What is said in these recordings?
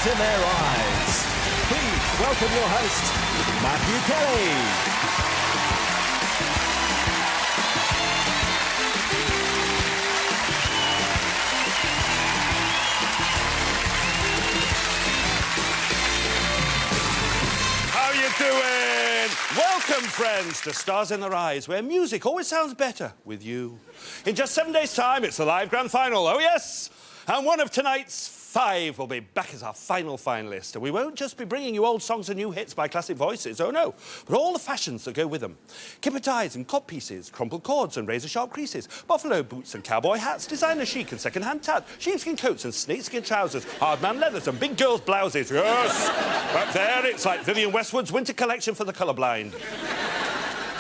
Stars in Their Eyes. Please welcome your host, Matthew Kelly. How you doing? Welcome, friends, to Stars in Their Eyes, where music always sounds better with you. In just 7 days' time, it's the live grand final, oh yes! And one of tonight's 5 will be back as our final finalist. And we won't just be bringing you old songs and new hits by classic voices, oh no, but all the fashions that go with them. Kipper ties and cod pieces, crumpled cords and razor-sharp creases, buffalo boots and cowboy hats, designer chic and second-hand tat, sheepskin coats and snakeskin trousers, hardman leathers and big girls' blouses, yes! Back there, it's like Vivienne Westwood's winter collection for the colourblind.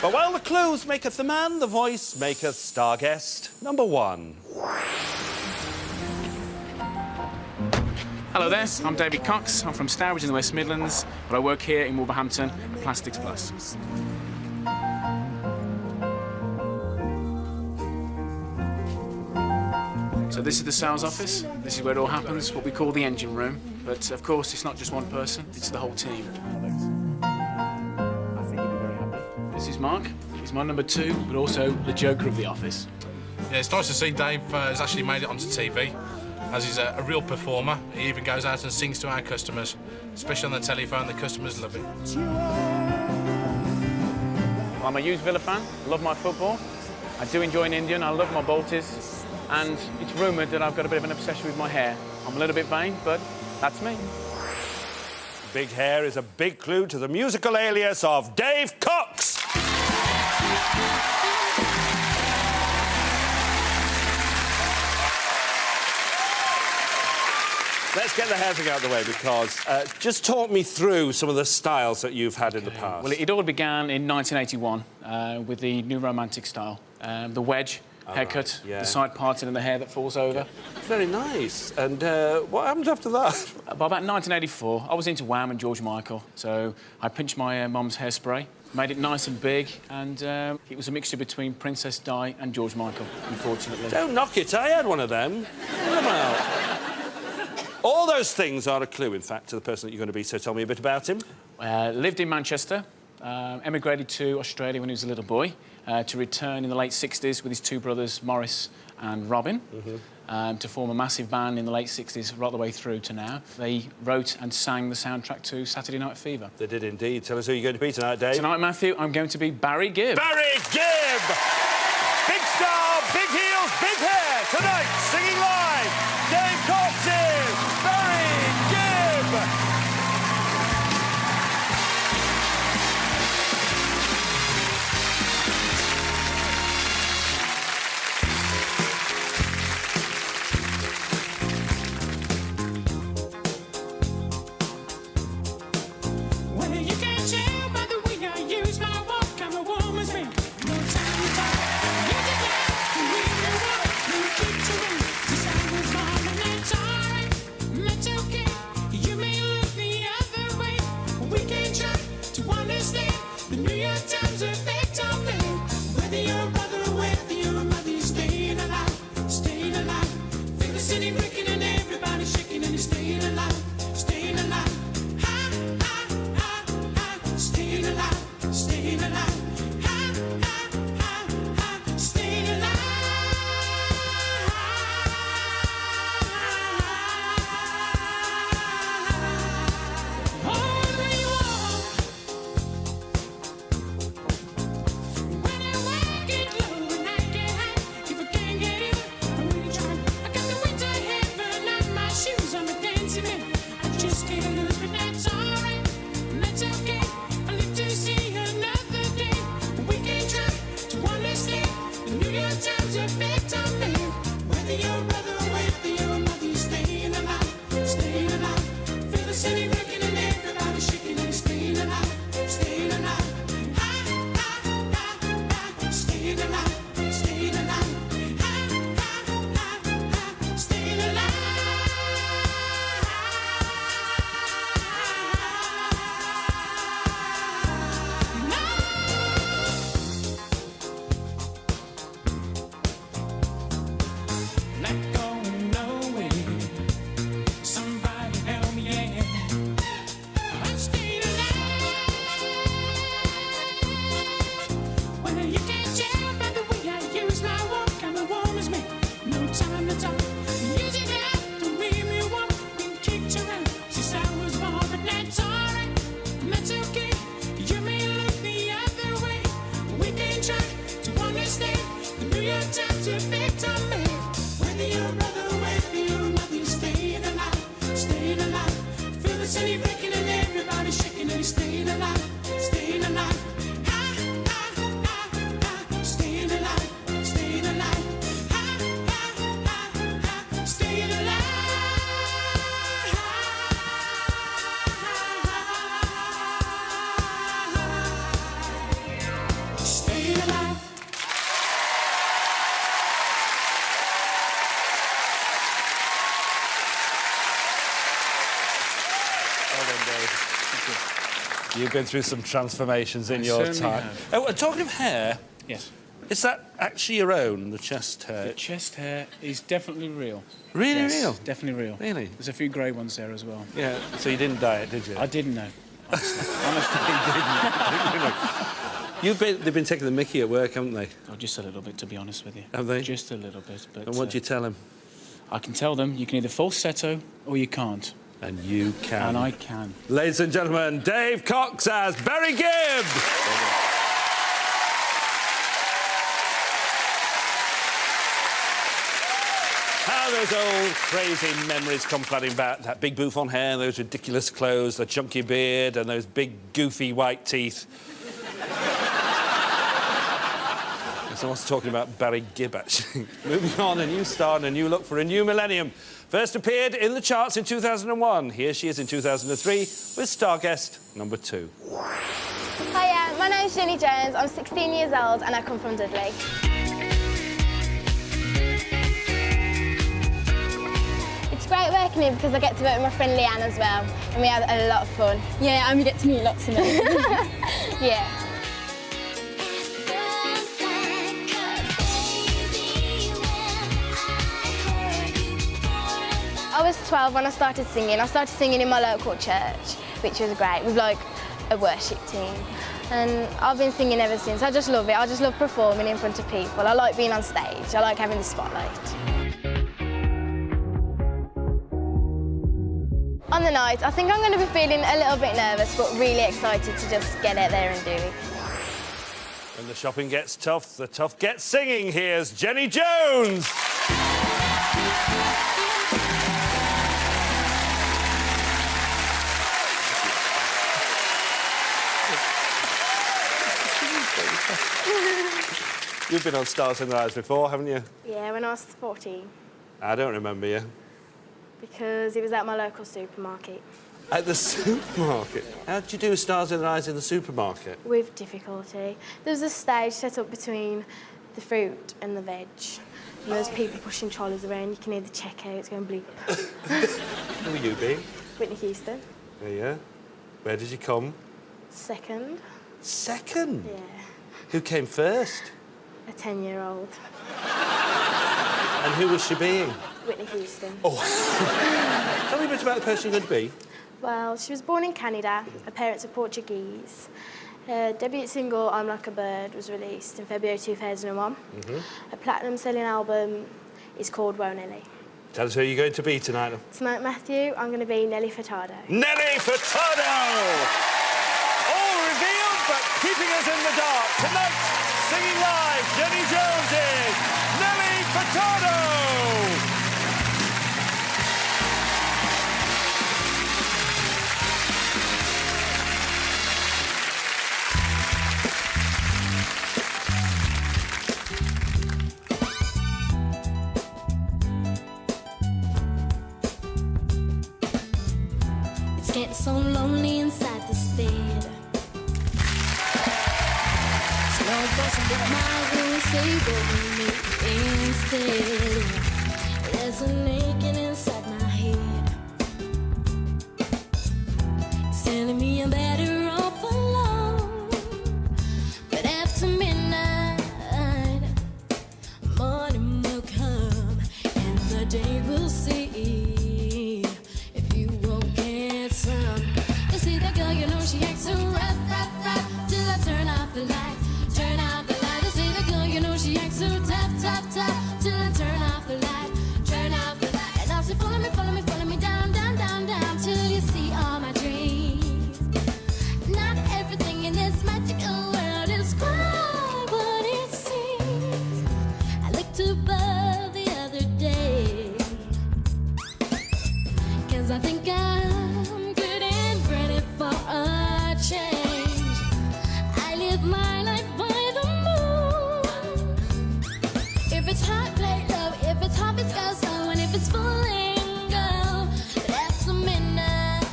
But while the clothes maketh the man, the voice maketh star guest number 1. Hello there, I'm David Cox. I'm from Stourbridge in the West Midlands, but I work here in Wolverhampton, Plastics Plus. So this is the sales office. This is where it all happens, what we call the engine room. But of course, it's not just one person, it's the whole team. I think you'll be very happy. This is Mark. He's my number 2, but also the joker of the office. Yeah, it's nice to see Dave has actually made it onto TV. As he's a real performer, he even goes out and sings to our customers, especially on the telephone. The customers love it. I'm a huge Villa fan, I love my football. I do enjoy an Indian, I love my Baltis. And it's rumoured that I've got a bit of an obsession with my hair. I'm a little bit vain, but that's me. Big hair is a big clue to the musical alias of Dave Cox. Let's get the hair thing out of the way, because just talk me through some of the styles that you've had in the past. Well, it all began in 1981 with the New Romantic style. The wedge, haircut, the side parting and the hair that falls over. Very nice. And what happened after that? By about 1984, I was into Wham and George Michael, so I pinched my mum's hairspray, made it nice and big, and it was a mixture between Princess Di and George Michael, unfortunately. Don't knock it, I had one of them. Pull them out. All those things are a clue, in fact, to the person that you're going to be, so tell me a bit about him. Lived in Manchester, emigrated to Australia when he was a little boy, to return in the late 60s with his 2 brothers, Morris and Robin, to form a massive band in the late 60s right the way through to now. They wrote and sang the soundtrack to Saturday Night Fever. They did indeed. Tell us who you're going to be tonight, Dave. Tonight, Matthew, I'm going to be Barry Gibb. Barry Gibb! Big star, big heels, big hair. Tonight, singing live, Dave Cox is Barry Gibb! You've been through some transformations in your certainly time. have. Oh, and talking of hair, Yes. is that actually your own, the chest hair? The chest hair is definitely real. Really Yes, real? Definitely real. Really? There's a few grey ones there as well. Yeah, so you didn't dye it, did you? I didn't know. They've been taking the mickey at work, haven't they? Oh, just a little bit, to be honest with you. Have they? Just a little bit. But, And what do you tell them? I can tell them you can either falsetto or you can't. And you can. And I can. Ladies and gentlemen, Dave Cox as Barry Gibb. How those old crazy memories come flooding back. That big bouffant hair, those ridiculous clothes, the chunky beard and those big goofy white teeth. Someone's talking about Barry Gibb, actually. Moving on, a new star and a new look for a new millennium. First appeared in the charts in 2001. Here she is in 2003 with star guest number 2. Hiya, my name's Jenny Jones. I'm 16 years old and I come from Dudley. It's great working here because I get to work with my friend Leanne as well, and we have a lot of fun. Yeah, and we get to meet lots of men. Yeah. I was 12 when I started singing. I started singing in my local church, which was great, with like a worship team. And I've been singing ever since. I just love it. I just love performing in front of people. I like being on stage. I like having the spotlight. On the night, I think I'm going to be feeling a little bit nervous, but really excited to just get out there and do it. When the shopping gets tough, the tough get singing. Here's Jenny Jones. You've been on Stars in the Rise before, haven't you? Yeah, when I was 14, I don't remember you. because it was at my local supermarket. At the supermarket? How did you do Stars in the Rise in the supermarket? With difficulty. There was a stage set up between the fruit and the veg. And there was people pushing trolleys around. You can hear the checkouts going bleep. Who were you being? Whitney Houston. Yeah. Where did you come? Second. Second? Yeah. Who came first? A 10-year-old. And who was she being? Whitney Houston. Oh. Tell me a bit about the person you're going to be. Well, she was born in Canada. Her parents are Portuguese. Her debut single, I'm Like a Bird, was released in February 2001. Her platinum-selling album is called Whoa Nelly. Tell us who you're going to be tonight. Tonight, Matthew, I'm going to be Nelly Furtado. Nelly Furtado! All revealed, but keeping us in the dark. Tonight, singing live, Jenny Jones is Nelly Furtado! It's getting so lonely inside this bed. Slow motion with my room, say over me instead. There's a naked inside my head. It's telling me I'm better off alone. But after midnight, morning will come and the day will see. She acts so rough, till I turn off the light, turn off the light. I say the girl, you know she acts so tough, till I turn off the light, turn off the light. And I say follow me, down, till you see all my dreams. Not everything in this magical world is quite what it seems. I looked above the other day, 'cause I think I'm good and ready for a change. I live my life by the moon. If it's hot, play low. If it's hot, it's go slow. And if it's falling, go. But after midnight,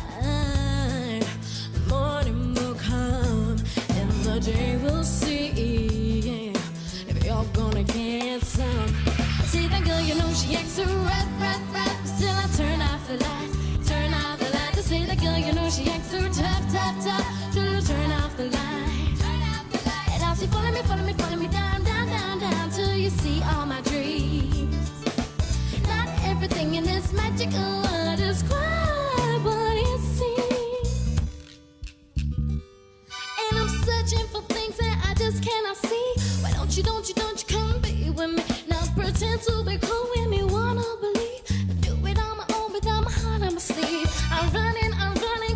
the morning will come and the day will see if you're gonna get some. See that girl, you know she acts so rough, till I turn off the light, turn off the light. To see that girl, you know she acts so tough, till magical. I describe what it seems. And I'm searching for things that I just cannot see. Why don't you come be with me? Not pretend to be cool with me. Wanna believe, do it on my own without my heart on my sleeve. I'm running,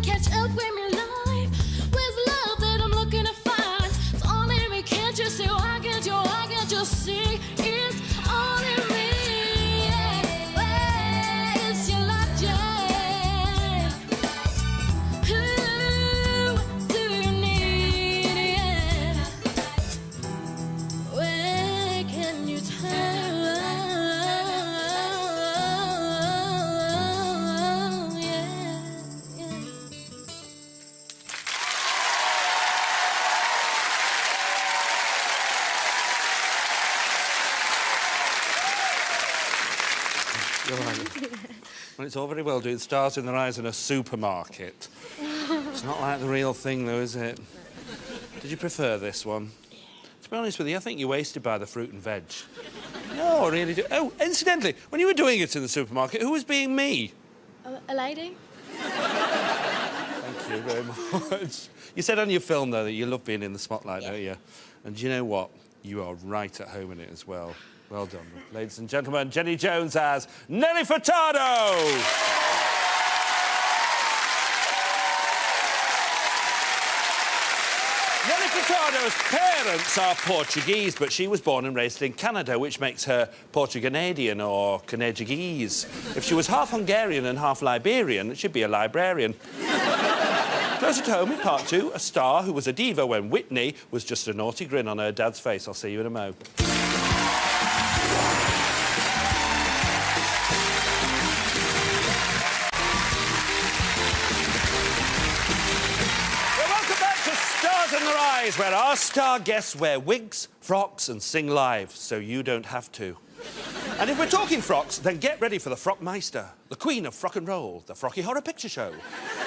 catch up with me live. Where's love that I'm looking to find? It's all in me, can't you see? I can't just see. It's all in me. Yeah. Where is your logic? Who do you need? Yeah. Where can you turn? Yeah. You're right. Well, it's all very well doing stars in their eyes in a supermarket. It's not like the real thing, though, is it? Did you prefer this one? To be honest with you, I think you're wasted by the fruit and veg. No, I really do. Oh, incidentally, when you were doing it in the supermarket, who was being me? A lady? Thank you very much. You said on your film, though, that you love being in the spotlight, don't you? And do you know what? You are right at home in it as well. Well done. Ladies and gentlemen, Jenny Jones as Nelly Furtado! Nelly Furtado's parents are Portuguese, but she was born and raised in Canada, which makes her Portuguese or Canadiese. If she was half Hungarian and half Liberian, she'd be a librarian. Closer to home in part 2, a star who was a diva when Whitney was just a naughty grin on her dad's face. I'll see you in a mo. In Their Eyes, where our star guests wear wigs, frocks and sing live, so you don't have to. And if we're talking frocks, then get ready for the Frockmeister, the queen of frock and roll, the Frocky Horror Picture Show.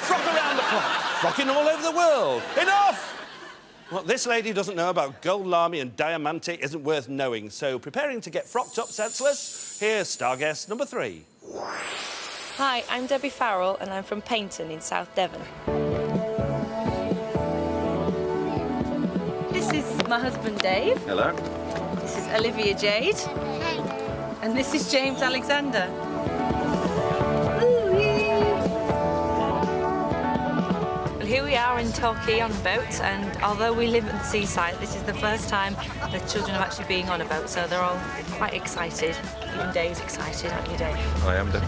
Frock around the clock, frocking all over the world. Enough! What this lady doesn't know about gold lamy and diamante isn't worth knowing, so preparing to get frocked up senseless, here's star guest number 3. Hi, I'm Debbie Farrell and I'm from Paignton in South Devon. This is my husband Dave. Hello. This is Olivia Jade. And this is James Alexander. Well, here we are in Torquay on a boat, and although we live at the seaside, this is the first time the children have actually been on a boat, so they're all quite excited. Even Dave's excited, aren't you, Dave? I am, Dave.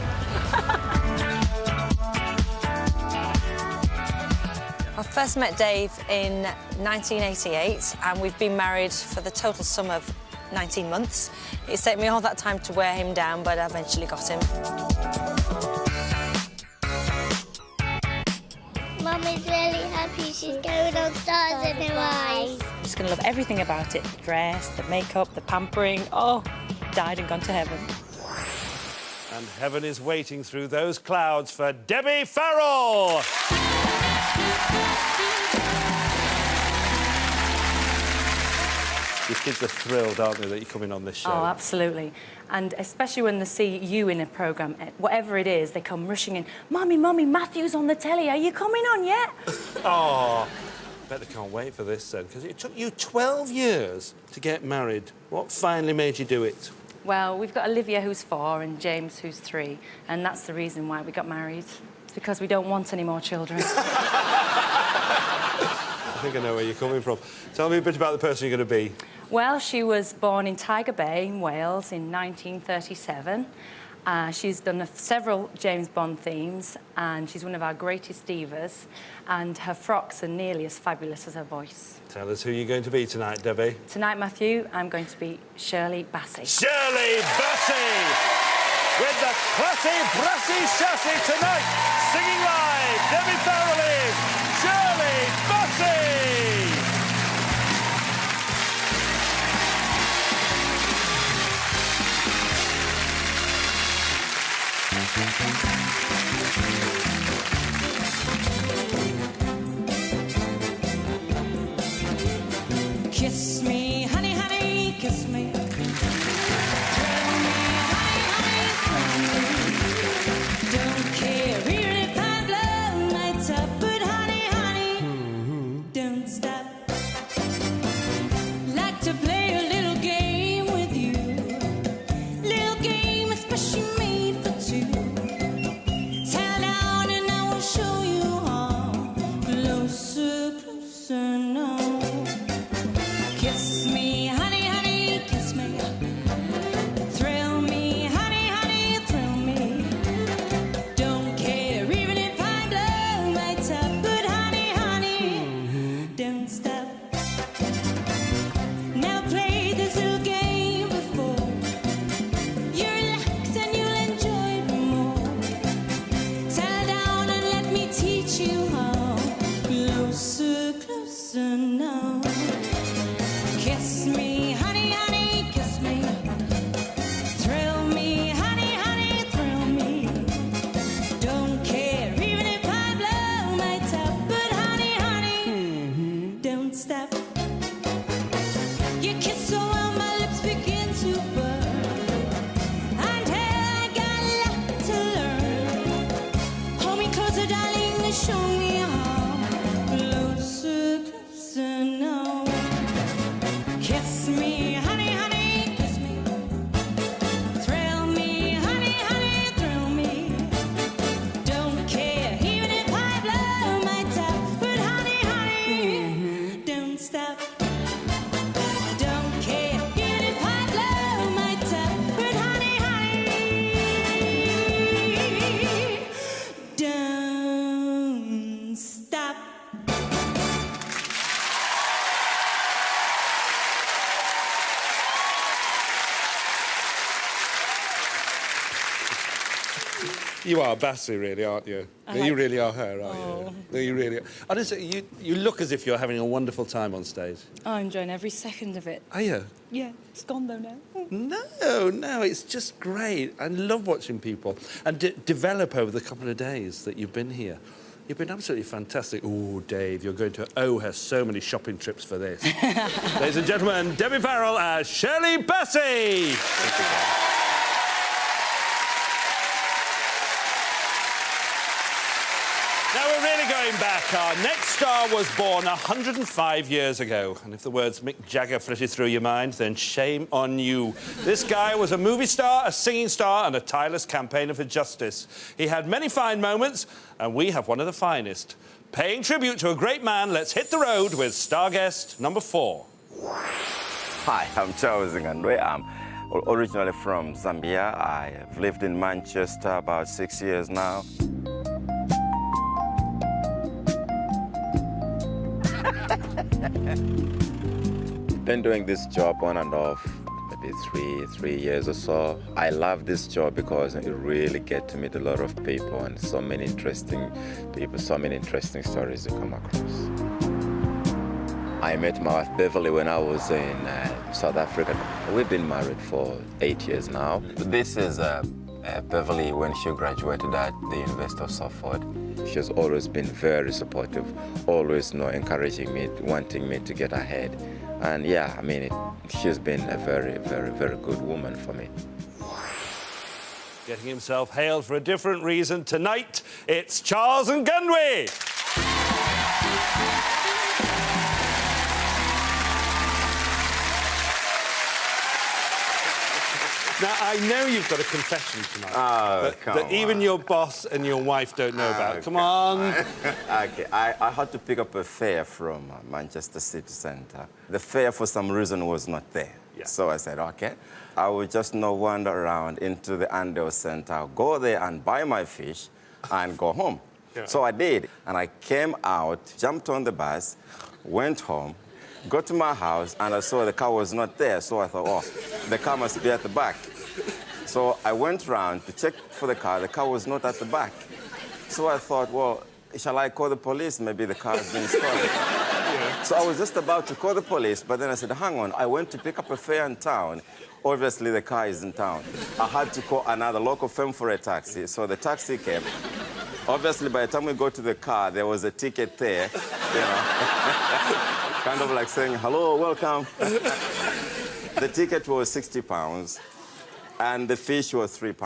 I first met Dave in 1988, and we've been married for the total sum of 19 months. It's taken me all that time to wear him down, but I eventually got him. Mum is really happy she's going on Stars in Her Eyes. She's going to love everything about it. The dress, the makeup, the pampering. Oh, died and gone to heaven. And heaven is waiting through those clouds for Debbie Farrell! These kids are thrilled, aren't they, that you're coming on this show? Oh, absolutely. And especially when they see you in a programme, whatever it is, they come rushing in. Mummy, Matthew's on the telly. Are you coming on yet? Oh, I bet they can't wait for this, then, because it took you 12 years to get married. What finally made you do it? Well, we've got Olivia, who's 4, and James, who's 3, and that's the reason why we got married. It's because we don't want any more children. I think I know where you're coming from. Tell me a bit about the person you're going to be. Well, she was born in Tiger Bay in Wales in 1937. She's done several James Bond themes, and she's one of our greatest divas, and her frocks are nearly as fabulous as her voice. Tell us who you're going to be tonight, Debbie. Tonight, Matthew, I'm going to be Shirley Bassey. Shirley Bassey! With the classy, brassy chassis tonight, singing live, Debbie Farrell is Shirley Bassey! Kiss me, honey, honey, kiss me. Thrill me, honey, honey, thrill me. Kiss me, honey, honey, kiss me. Thrill me, honey, honey, thrill me. Don't care even if I blow my top, but honey, honey, don't stop. Now play this little game before you relax and you'll enjoy it more. Settle down and let me teach you how. Closer, closer now. Kiss me, honey, honey, kiss me. Thrill me, honey, honey, thrill me. Don't care even if I blow my top, but honey, honey, don't stop. You kiss so well, my lips begin to burn. And I got a lot to learn. Hold me closer, darling, and show me how. Closer, closer now. Kiss me, honey, honey, kiss me. Thrill me, honey, honey, thrill me. Don't care even if I blow my top, but honey, honey, don't stop. Don't care even if I blow my top, but honey, honey, don't stop. You are Bassy, really, aren't you? You really are her, aren't you? No, you really are. Honestly, you look as if you're having a wonderful time on stage. I'm enjoying every second of it. Are you? Yeah, it's gone though now. No, it's just great. I love watching people and develop over the couple of days that you've been here. You've been absolutely fantastic. Oh, Dave, you're going to owe her so many shopping trips for this. Ladies and gentlemen, Debbie Farrell as Shirley Bassey. Now we're really going back. Our next star was born 105 years ago. And if the words Mick Jagger flitted through your mind, then shame on you. This guy was a movie star, a singing star, and a tireless campaigner for justice. He had many fine moments, and we have one of the finest. Paying tribute to a great man, let's hit the road with star guest number 4. Hi, I'm Charles Ngandwe. I'm originally from Zambia. I have lived in Manchester about 6 years now. Been doing this job on and off maybe three years or so. I love this job because you really get to meet a lot of people and so many interesting people, so many interesting stories you come across. I met my wife Beverly when I was in South Africa. We've been married for 8 years now. This is Beverly when she graduated at the University of Salford. She's always been very supportive, always encouraging me, wanting me to get ahead. And yeah, I mean, she's been a very, very, very good woman for me. Getting himself hailed for a different reason tonight, it's Charles Ngandwe. Now, I know you've got a confession tonight that even your boss and your wife don't know about. Come on. Okay, I had to pick up a fare from Manchester City Centre. The fare, for some reason, was not there. Yeah. So I said, OK, I will just wander around into the Andale Centre, go there and buy my fish and go home. Yeah. So I did. And I came out, jumped on the bus, went home, got to my house, and I saw the car was not there. So I thought, oh, the car must be at the back. So I went round to check for the car. The car was not at the back. So I thought, well, shall I call the police? Maybe the car has been stolen. Yeah. So I was just about to call the police, but then I said, hang on, I went to pick up a fare in town. Obviously, the car is in town. I had to call another local firm for a taxi. So the taxi came. Obviously, by the time we got to the car, there was a ticket there, kind of like saying, hello, welcome. The ticket was £60, and the fish was £3.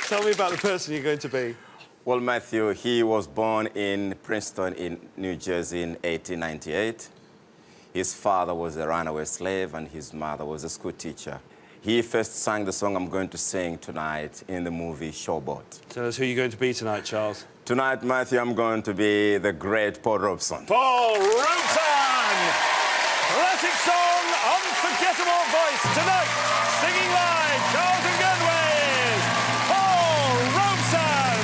Tell me about the person you're going to be. Well, Matthew, he was born in Princeton, in New Jersey in 1898. His father was a runaway slave, and his mother was a school teacher. He first sang the song I'm going to sing tonight in the movie Showboat. Tell us who you're going to be tonight, Charles. Tonight, Matthew, I'm going to be the great Paul Robeson. Paul Robeson! Classic song, unforgettable voice. Tonight, singing live, Charles and Gunway, Paul Robeson!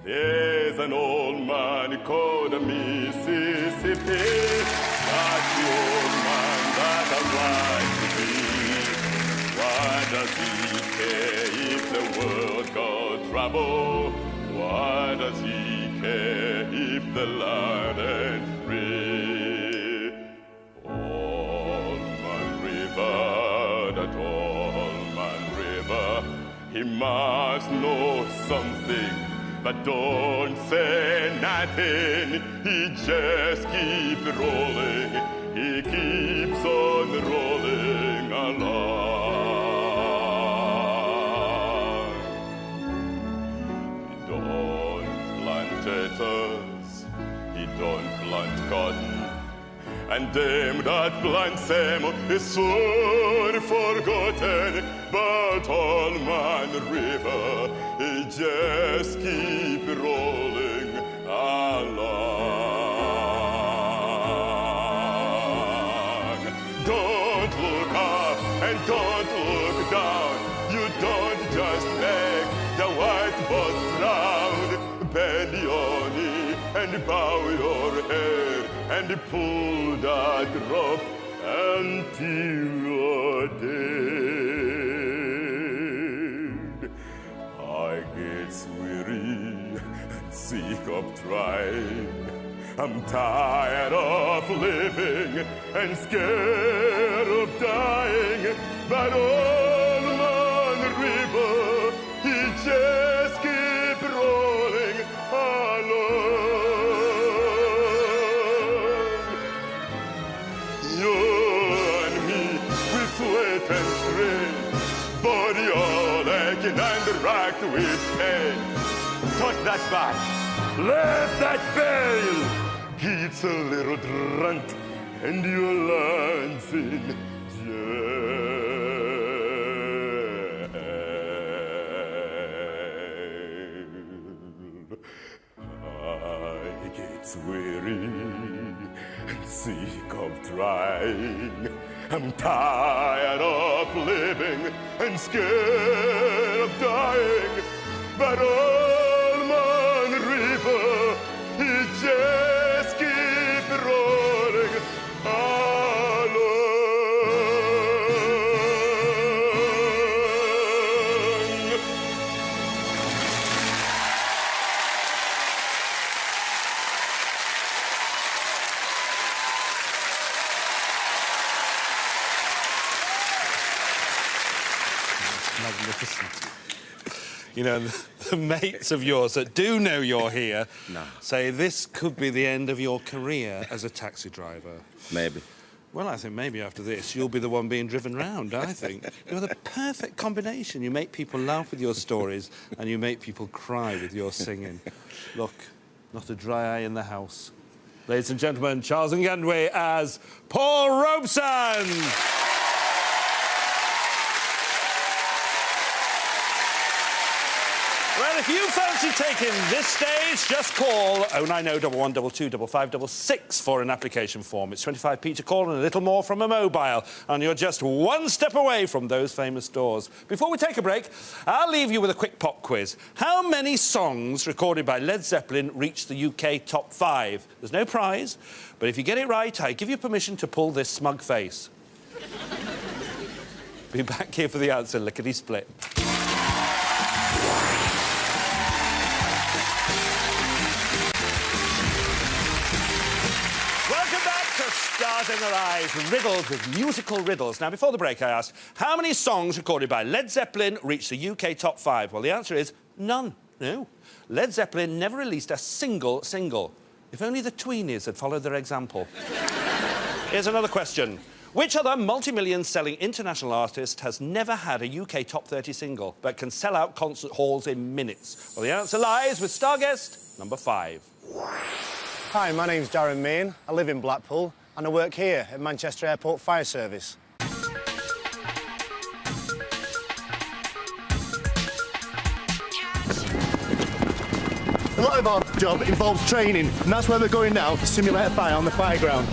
There's an old man called Mississippi. That's the old man that I'd like to be. Why does he care if the world got trouble? Why does he care if the land ain't free? Allman River, that Allman River, he must know something. But don't say nothing, he just keeps rolling. He keeps on rolling along. He don't plant taters, he don't plant cotton. And them that plants them is soon forgotten. But Allman River, it just keep rolling along. Don't look up and don't look down. You don't just make the white boat round. Bend your knee and bow your head and pull that rope until you're dead. I get weary and sick of trying. I'm tired of living and scared of dying. But Allman River, he just keep rolling along. You and me, we sweat and strain, body all aching and racked with pain. Touch that back, lift that bale, gets a little drunk, and you lands in jail. I get weary and sick of trying. I'm tired of living and scared of dying. But Allman River, it just keep rolling along. Magnificent. You know, the mates of yours that do know you're here say this could be the end of your career as a taxi driver. Maybe. Well, I think maybe after this, you'll be the one being driven round, I think. You're the perfect combination. You make people laugh with your stories and you make people cry with your singing. Look, not a dry eye in the house. Ladies and gentlemen, Charles Ngandwe as Paul Robeson! Well, if you fancy taking this stage, just call 090 1122 5566 for an application form. It's 25p to call and a little more from a mobile, and you're just one step away from those famous doors. Before we take a break, I'll leave you with a quick pop quiz. How many songs recorded by Led Zeppelin reached the UK top 5? There's no prize, but if you get it right, I give you permission to pull this smug face. Be back here for the answer, lickety-split. Stars in Their Eyes, riddled with musical riddles. Now, before the break, I asked, how many songs recorded by Led Zeppelin reached the UK top 5? Well, the answer is none. No. Led Zeppelin never released a single single. If only the Tweenies had followed their example. Here's another question. Which other multi-million selling international artist has never had a UK top 30 single but can sell out concert halls in minutes? Well, the answer lies with star guest number 5. Hi, my name's Darren Meehan. I live in Blackpool and I work here at Manchester Airport Fire Service. A lot of our job involves training, and that's where we're going now to simulate a fire on the fire ground.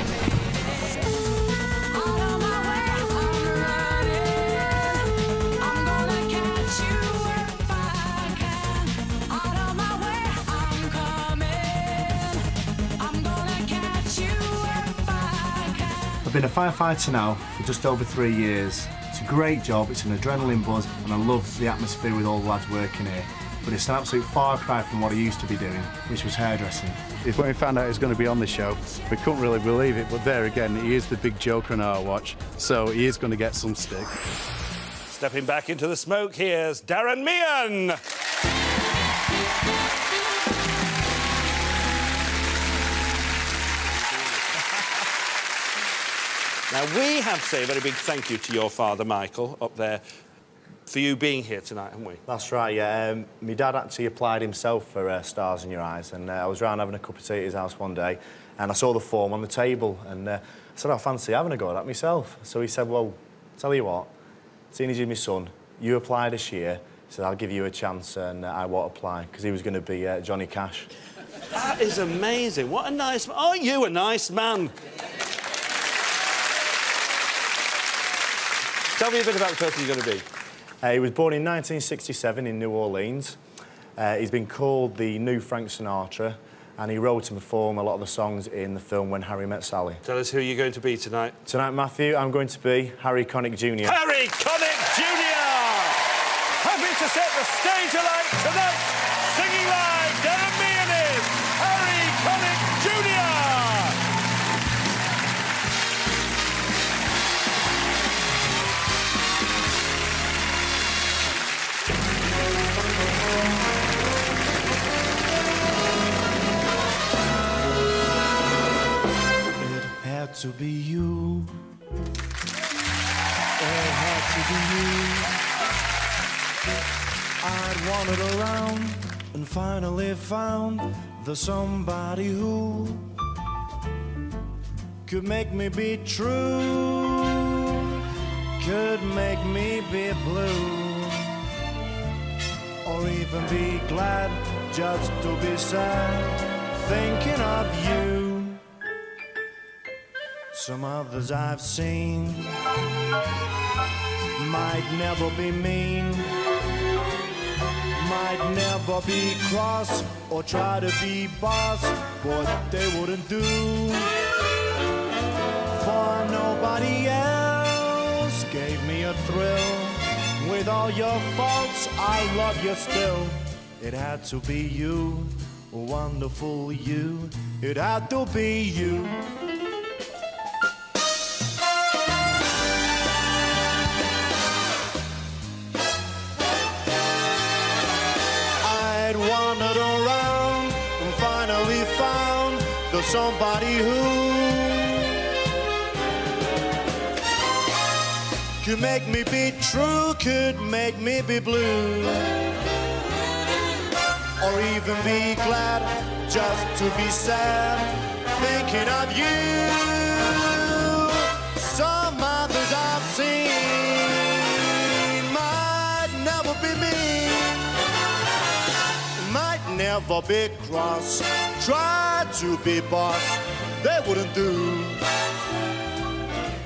I've been a firefighter now for just over 3 years. It's a great job, it's an adrenaline buzz, and I love the atmosphere with all the lads working here. But it's an absolute far cry from what I used to be doing, which was hairdressing. When we found out he was going to be on the show, we couldn't really believe it, but there again, he is the big joker on our watch, so he is going to get some stick. Stepping back into the smoke, here's Darren Meehan. Now, we have to say a very big thank you to your father, Michael, up there, for you being here tonight, haven't we? That's right, yeah. My dad actually applied himself for Stars in Your Eyes, and I was round having a cup of tea at his house one day, and I saw the form on the table, and I said, I fancy having a go at that myself. So he said, well, tell you what, seeing as you're my son, you applied this year, he said, I'll give you a chance, and I won't apply, because he was going to be Johnny Cash. That is amazing. What a nice... Aren't you a nice man? Tell me a bit about the person you're going to be. He was born in 1967 in New Orleans. He's been called the new Frank Sinatra, and he wrote and performed a lot of the songs in the film When Harry Met Sally. Tell us who you're going to be tonight. Tonight, Matthew, I'm going to be Harry Connick Jr. Harry Connick Jr. Happy to set the stage alight tonight. Singing live, Darren Meehan is Harry Connick Jr. To be you, it had to be you. I'd wandered around and finally found the somebody who could make me be true, could make me be blue, or even be glad just to be sad, thinking of you. Some others I've seen might never be mean, might never be cross or try to be boss, but they wouldn't do for nobody else. Gave me a thrill. With all your faults, I love you still. It had to be you, wonderful you. It had to be you. Wandered around and finally found the somebody who could make me be true, could make me be blue, or even be glad just to be sad, thinking of you. Some others I've seen might never be mean, might never be cross, try to be boss, they wouldn't do.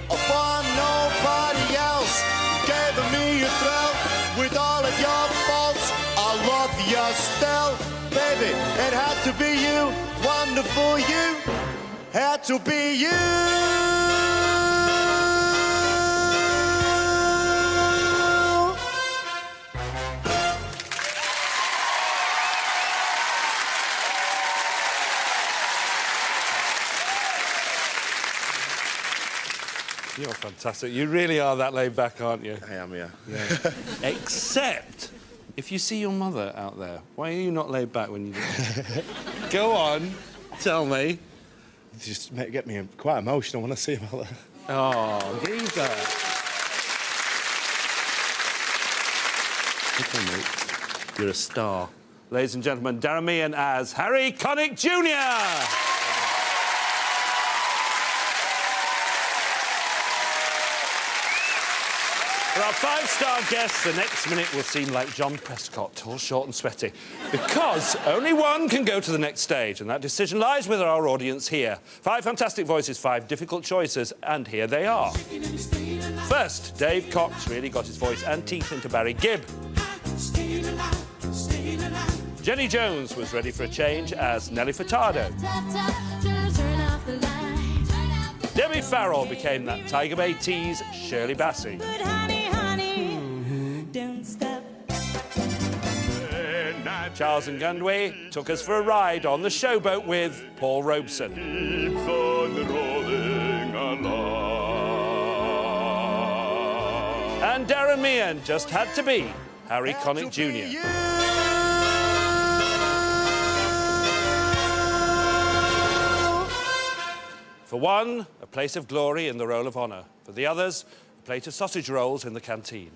For nobody else, gave me a thrill. With all of your faults, I love you still. Baby, it had to be you, wonderful you, had to be you. You're fantastic. You really are that laid back, aren't you? I am, yeah. Except if you see your mother out there, why are you not laid back when you do it? Go on, tell me. Just get me quite emotional when I see her. Oh, Geezer. Okay, mate. You're a star. Ladies and gentlemen, Darren Meehan as Harry Connick Jr. For our five-star guests, the next minute will seem like John Prescott, all short and sweaty, because only one can go to the next stage, and that decision lies with our audience here. 5 fantastic voices, 5 difficult choices, and here they are. First, Dave Cox really got his voice and teeth into Barry Gibb. Jenny Jones was ready for a change as Nelly Furtado. Debbie Farrell became that Tiger Bay tease Shirley Bassey. Charles and Gundwe took us for a ride on the showboat with Paul Robeson. Keeps on rolling along. And Darren Meehan just had to be Harry Connick Jr. For one, a place of glory in the Roll of Honour. For the others, a plate of sausage rolls in the canteen.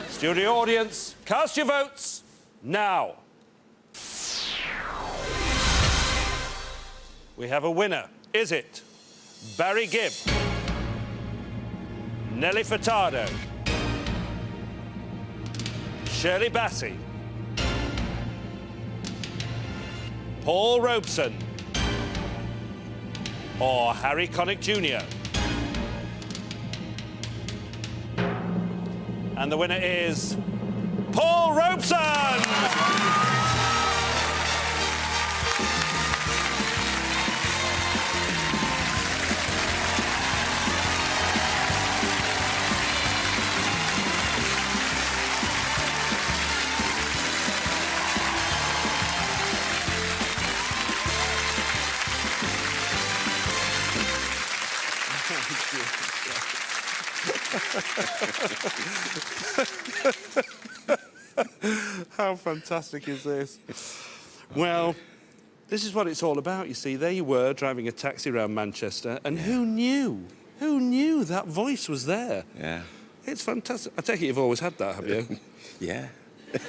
Studio audience, cast your votes now. We have a winner. Is it Barry Gibb, Nelly Furtado, Shirley Bassey, Paul Robeson, or Harry Connick Jr.? And the winner is Paul Robeson! How fantastic is this? Well, this is what it's all about, you see. There you were, driving a taxi around Manchester, and who knew? Who knew that voice was there? Yeah. It's fantastic. I take it you've always had that, have you? Yeah. Do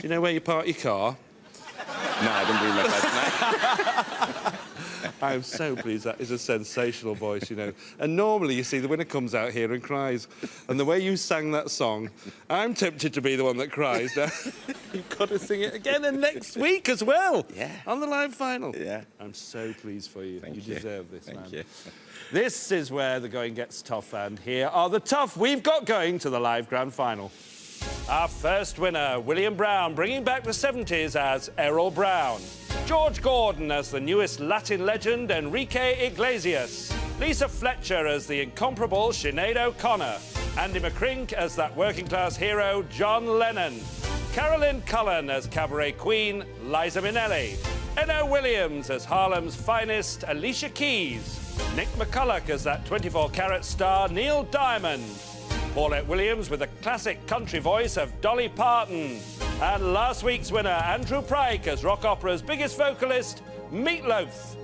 you know where you park your car? No, I didn't bring my car tonight. I'm so pleased. That is a sensational voice, you know. And normally, you see, the winner comes out here and cries. And the way you sang that song, I'm tempted to be the one that cries. Now, you've got to sing it again and next week as well. Yeah. On the live final. Yeah. I'm so pleased for you. Thank you. You deserve this, man. Thank you. This is where the going gets tough, and here are the tough we've got going to the live grand final. Our first winner, William Brown, bringing back the 70s as Errol Brown. George Gordon as the newest Latin legend, Enrique Iglesias. Lisa Fletcher as the incomparable Sinead O'Connor. Andy McCrink as that working-class hero, John Lennon. Carolyn Cullen as cabaret queen, Liza Minnelli. Enno Williams as Harlem's finest, Alicia Keys. Nick McCulloch as that 24-carat star, Neil Diamond. Paulette Williams with the classic country voice of Dolly Parton. And last week's winner, Andrew Pryke as rock opera's biggest vocalist, Meatloaf.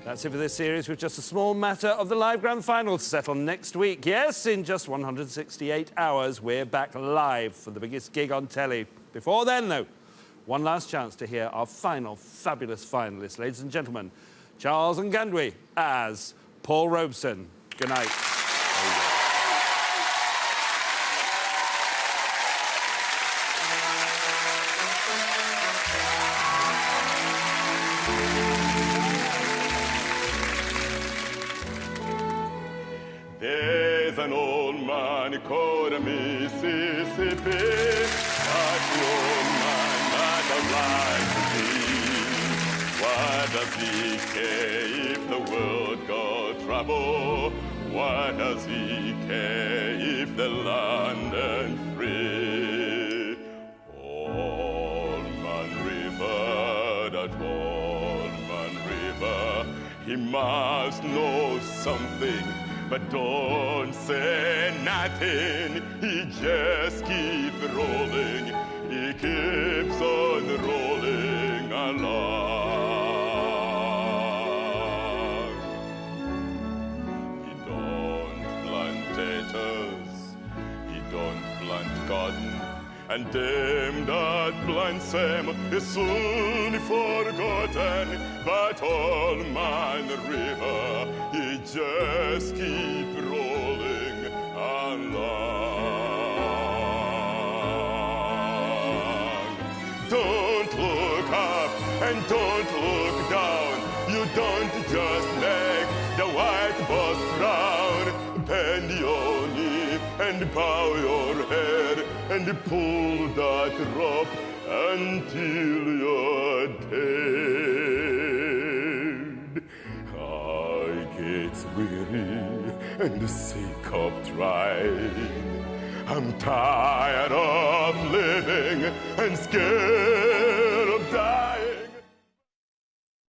That's it for this series, with just a small matter of the live grand final to settle next week. Yes, in just 168 hours, we're back live for the biggest gig on telly. Before then, though, one last chance to hear our final fabulous finalists. Ladies and gentlemen, Charles and Gundwe as Paul Robeson. Good night. There's an old man called Mississippi, but the old man that I'd like to be. What does he care if the world got trouble? What does he care if the land ain't free? Old Man River, that old Man River, he must know something. But don't say nothing, he just keeps rolling. He keeps on rolling along. plant garden. And them that plants them is soon forgotten. But old man river, he just keep rolling along. Don't look up and don't look down. You don't just make the white boss frown. Bend your knee and bow your head and pull that rope until you're dead. I get weary and sick of trying. I'm tired of living and scared of dying.